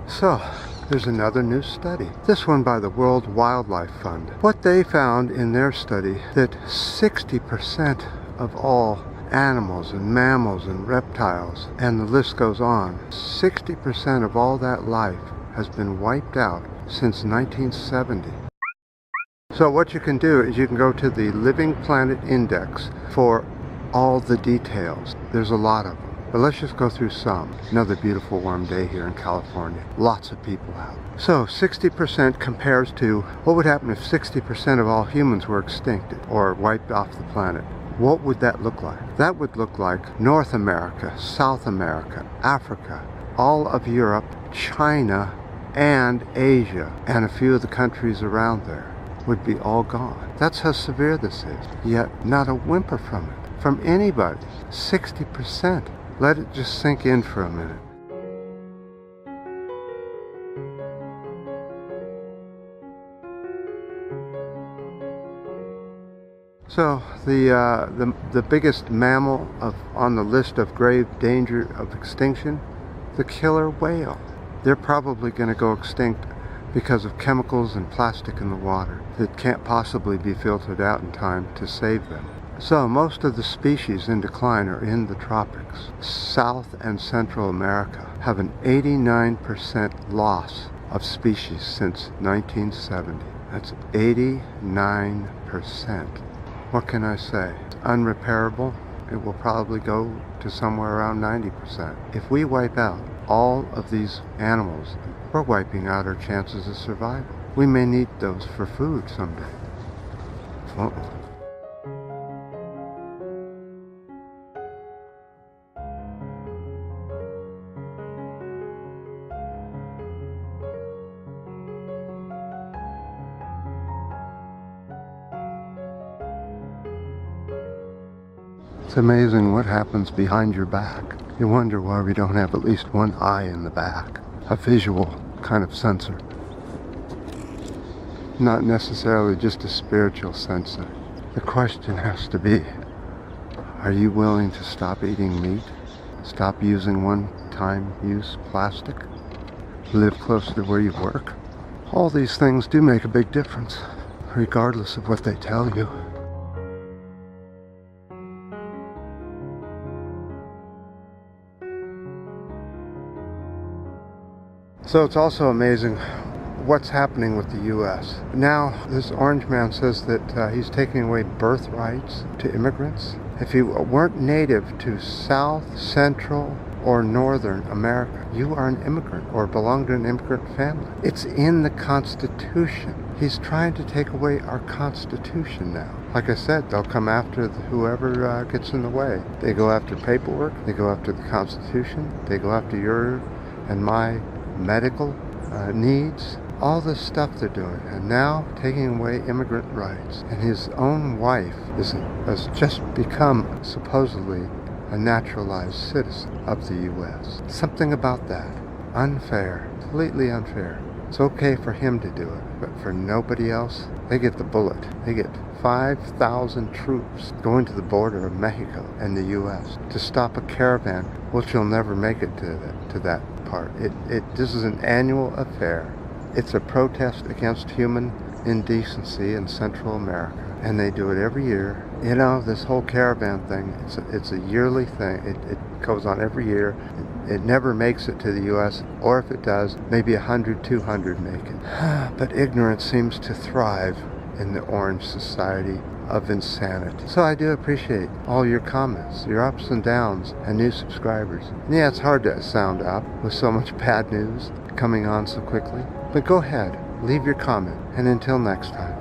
So, there's another new study. This one by the World Wildlife Fund. What they found in their study that 60% of all animals and mammals and reptiles, and the list goes on, 60% of all that life has been wiped out since 1970. So what you can do is you can go to the Living Planet Index for all the details. There's a lot of them. But let's just go through some. Another beautiful warm day here in California. Lots of people out. So 60% compares to what would happen if 60% of all humans were extincted or wiped off the planet. What would that look like? That would look like North America, South America, Africa, all of Europe, China, and Asia, and a few of the countries around there would be all gone. That's how severe this is. Yet not a whimper from it, from anybody. 60%. Let it just sink in for a minute. So the biggest mammal on the list of grave danger of extinction, the killer whale. They're probably going to go extinct because of chemicals and plastic in the water that can't possibly be filtered out in time to save them. So most of the species in decline are in the tropics. South and Central America have an 89% loss of species since 1970. That's 89%. What can I say? It's unrepairable. It will probably go to somewhere around 90%. If we wipe out all of these animals, we're wiping out our chances of survival. We may need those for food someday. Uh-oh. It's amazing what happens behind your back. You wonder why we don't have at least one eye in the back. A visual kind of sensor. Not necessarily just a spiritual sensor. The question has to be, are you willing to stop eating meat? Stop using one-time use plastic? Live closer to where you work? All these things do make a big difference, regardless of what they tell you. So it's also amazing what's happening with the U.S. Now, this orange man says that he's taking away birthrights to immigrants. If you weren't native to South, Central, or Northern America, you are an immigrant or belong to an immigrant family. It's in the Constitution. He's trying to take away our Constitution now. Like I said, they'll come after whoever gets in the way. They go after paperwork, they go after the Constitution, they go after your and my medical needs, all this stuff they're doing, and now taking away immigrant rights. And his own wife has just become supposedly a naturalized citizen of the U.S. Something about that. Unfair. Completely unfair. It's okay for him to do it, but for nobody else, they get the bullet. They get 5,000 troops going to the border of Mexico and the U.S. to stop a caravan, which will never make it to that part. This is an annual affair. It's a protest against human indecency in Central America, and they do it every year. You know, this whole caravan thing, it's a yearly thing. It goes on every year. It never makes it to the U.S., or if it does, maybe 100, 200 make it. But ignorance seems to thrive in the orange society of insanity. So I do appreciate all your comments, your ups and downs, and new subscribers. And yeah, it's hard to sound up with so much bad news coming on so quickly, but go ahead, leave your comment, and until next time.